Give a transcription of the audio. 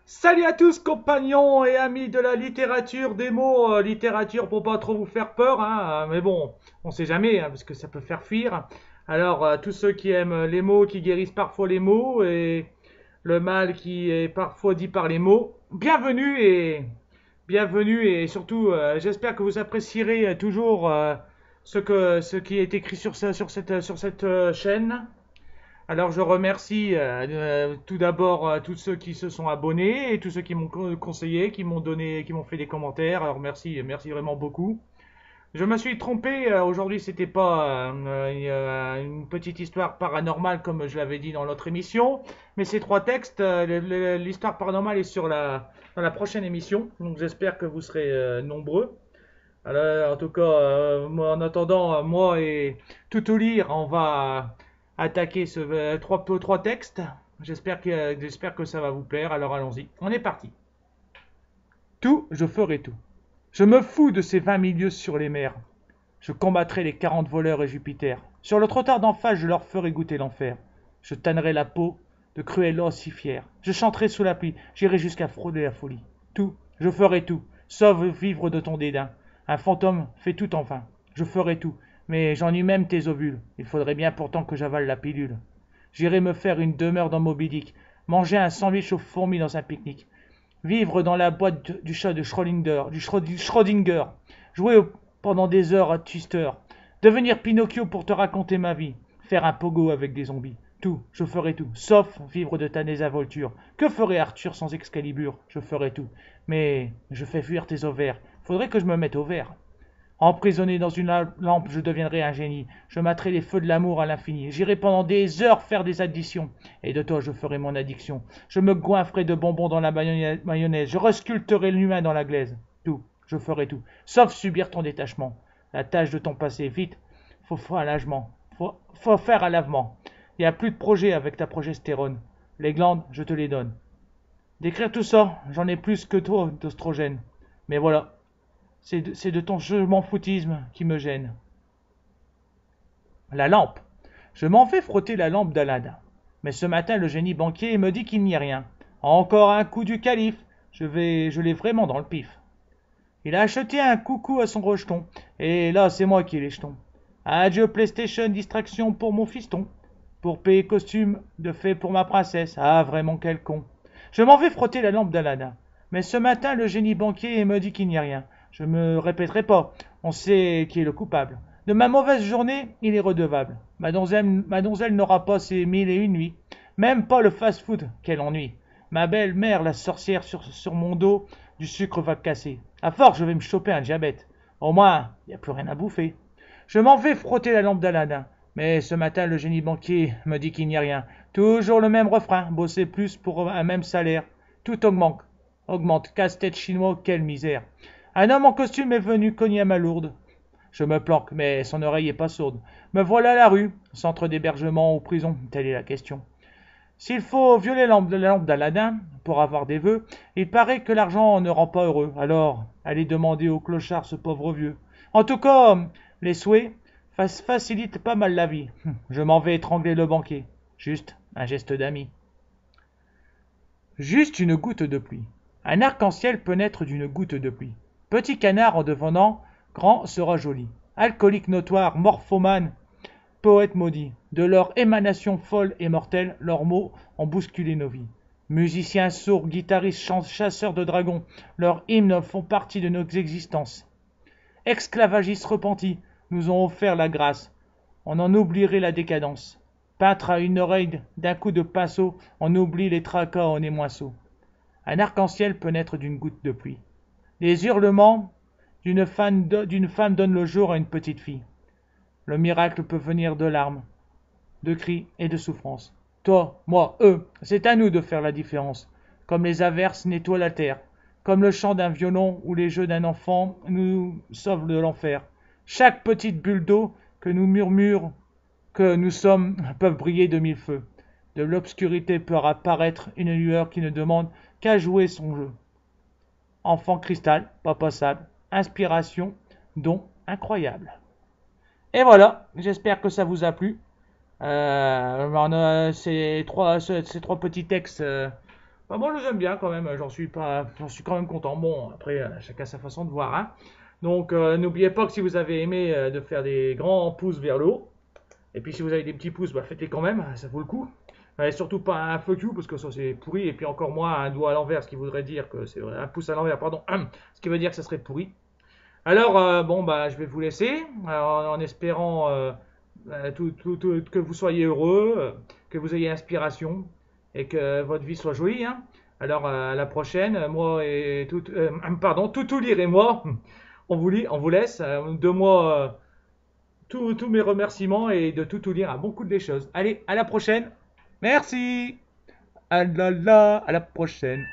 Salut à tous, compagnons et amis de la littérature, des mots, littérature pour pas trop vous faire peur, hein, mais bon, on sait jamais, hein, parce que ça peut faire fuir. Alors, tous ceux qui aiment les mots, qui guérissent parfois les mots, et le mal qui est parfois dit par les mots, bienvenue, et surtout, j'espère que vous apprécierez toujours ce qui est écrit sur cette chaîne. Alors je remercie tout d'abord tous ceux qui se sont abonnés et tous ceux qui m'ont conseillé, qui m'ont donné, qui m'ont fait des commentaires. Alors merci vraiment beaucoup. Je me suis trompé. Aujourd'hui, c'était pas une petite histoire paranormale comme je l'avais dit dans l'autre émission, mais ces trois textes, l'histoire paranormale est dans la prochaine émission. Donc j'espère que vous serez nombreux. Alors, en tout cas, moi, en attendant, moi et tout au lire, on va attaquer trois textes. J'espère que ça va vous plaire. Alors allons-y. On est parti. Tout, je ferai tout. Je me fous de ces 20 milieux sur les mers. Je combattrai les 40 voleurs et Jupiter. Sur le trottoir d'en face, je leur ferai goûter l'enfer. Je tannerai la peau de Cruella si fière. Je chanterai sous la pluie. J'irai jusqu'à frauder la folie. Tout, je ferai tout, sauf vivre de ton dédain. Un fantôme fait tout en vain. Je ferai tout, mais j'en eus même tes ovules. Il faudrait bien pourtant que j'avale la pilule. J'irai me faire une demeure dans Moby Dick, manger un sandwich aux fourmis dans un pique-nique, vivre dans la boîte du chat de Schrödinger, jouer pendant des heures à Twister, devenir Pinocchio pour te raconter ma vie, faire un pogo avec des zombies. Tout, je ferai tout, sauf vivre de ta désinvolture. Que ferait Arthur sans Excalibur? Je ferai tout. Mais je fais fuir tes ovaires. Faudrait que je me mette au vert. Emprisonné dans une lampe, je deviendrai un génie. Je mettrai les feux de l'amour à l'infini. J'irai pendant des heures faire des additions. Et de toi, je ferai mon addiction. Je me goinfrerai de bonbons dans la mayonnaise. Je resculpterai l'humain dans la glaise. Tout, je ferai tout. Sauf subir ton détachement. La tâche de ton passé. Vite, faut faire un lavement. Faut faire un lavement. Il n'y a plus de projet avec ta progestérone. Les glandes, je te les donne. D'écrire tout ça, j'en ai plus que toi d'ostrogène. Mais voilà, c'est de ton je m'en foutisme qui me gêne. La lampe. Je m'en vais frotter la lampe d'Aladin. Mais ce matin, le génie banquier me dit qu'il n'y a rien. Encore un coup du calife. Je l'ai vraiment dans le pif. Il a acheté un coucou à son rejeton. Et là, c'est moi qui ai les jetons. Adieu PlayStation, distraction pour mon fiston. Pour payer costume de fée pour ma princesse. Ah, vraiment quel con. Je m'en vais frotter la lampe d'Aladin. Mais ce matin, le génie banquier me dit qu'il n'y a rien. Je me répéterai pas. On sait qui est le coupable. De ma mauvaise journée, il est redevable. Ma donzelle n'aura pas ses 1001 nuits. Même pas le fast-food. Quel ennui. Ma belle-mère, la sorcière sur mon dos, du sucre va casser. À force, je vais me choper un diabète. Au moins, il n'y a plus rien à bouffer. Je m'en vais frotter la lampe d'Aladin. Mais ce matin, le génie banquier me dit qu'il n'y a rien. Toujours le même refrain, bosser plus pour un même salaire. Tout augmente. Augmente. Casse-tête chinois, quelle misère. Un homme en costume est venu cogner à ma lourde. Je me planque, mais son oreille est pas sourde. Me voilà à la rue, centre d'hébergement ou prison, telle est la question. S'il faut violer la lampe d'Aladin pour avoir des vœux, il paraît que l'argent ne rend pas heureux. Alors, allez demander au clochard ce pauvre vieux. En tout cas, les souhaits facilitent pas mal la vie. Je m'en vais étrangler le banquier. Juste un geste d'ami. Juste une goutte de pluie. Un arc-en-ciel peut naître d'une goutte de pluie. Petit canard en devenant grand sera joli. Alcoolique notoire, morphomane, poète maudit. De leur émanation folle et mortelle, leurs mots ont bousculé nos vies. Musiciens sourds, guitaristes, chasseurs de dragons, leurs hymnes font partie de nos existences. Esclavagistes repentis, nous ont offert la grâce. On en oublierait la décadence. Peintre à une oreille d'un coup de pinceau, on oublie les tracas en émoisseau. Un arc-en-ciel peut naître d'une goutte de pluie. Les hurlements d'une femme donnent le jour à une petite fille. Le miracle peut venir de larmes, de cris et de souffrances. Toi, moi, eux, c'est à nous de faire la différence. Comme les averses nettoient la terre, comme le chant d'un violon ou les jeux d'un enfant nous sauvent de l'enfer. Chaque petite bulle d'eau que nous murmure que nous sommes peuvent briller de mille feux. De l'obscurité peut apparaître une lueur qui ne demande qu'à jouer son jeu. Enfant cristal, pas sable, inspiration, don incroyable. Et voilà, j'espère que ça vous a plu. Ces trois petits textes Enfin, moi, je les aime bien quand même. J'en suis quand même content. Bon, après, chacun sa façon de voir, hein. Donc, n'oubliez pas que si vous avez aimé, de faire des grands pouces vers le haut. Et puis, si vous avez des petits pouces, bah, faites-les quand même. Ça vaut le coup. Et surtout pas un fuck you parce que ça c'est pourri. Et puis encore moins un doigt à l'envers, ce qui voudrait dire que c'est un pouce à l'envers, pardon. Ce qui veut dire que ça serait pourri. Alors, bon, bah, je vais vous laisser en espérant que vous soyez heureux, que vous ayez inspiration et que votre vie soit jolie, hein. Alors, à la prochaine, moi et pardon, tout lire et moi, on vous laisse. De moi, tous mes remerciements et de tout lire à bon coup des choses. Allez, à la prochaine. Merci. À la prochaine.